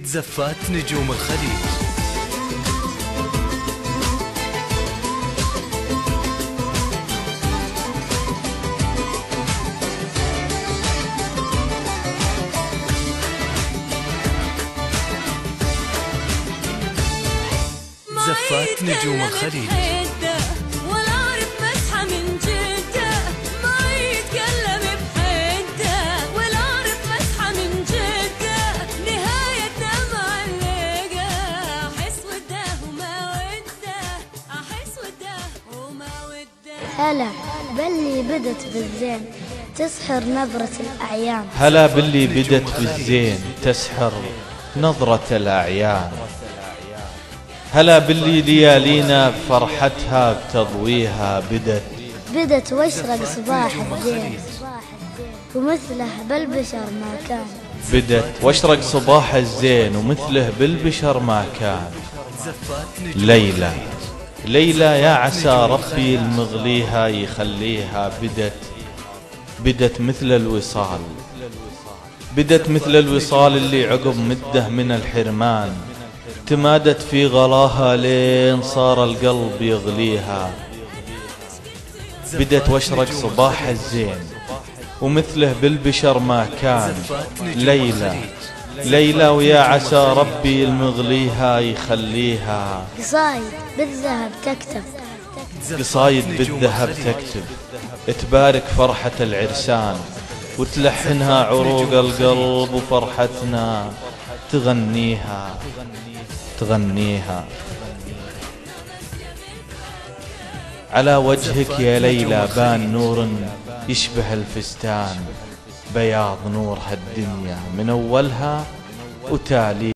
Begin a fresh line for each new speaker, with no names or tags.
زفات نجوم الخليج. زفات نجوم الخليج.
هلا باللي بدت بالزين تسحر نظرة الأعيان.
هلا باللي بدت بالزين تسحر نظرة الأعيان. هلا باللي ليالينا فرحتها بتضويها بدت
واشرق صباح الزين ومثله بالبشر ما كان.
بدت واشرق صباح الزين ومثله بالبشر ما كان. ليلى يا عسى ربي المغليها يخليها بدت مثل الوصال. بدت مثل الوصال اللي عقب مده من الحرمان تمادت في غلاها لين صار القلب يغليها. بدت واشرق صباح الزين ومثله بالبشر ما كان. ليلى ويا عسى ربي المغليها يخليها.
قصايد بالذهب تكتب
قصايد بالذهب تكتب تبارك فرحة العرسان وتلحنها عروق القلب وفرحتنا تغنيها. على وجهك يا ليلى بان نور يشبه الفستان بياض نور هالدنيا من أولها وتالي.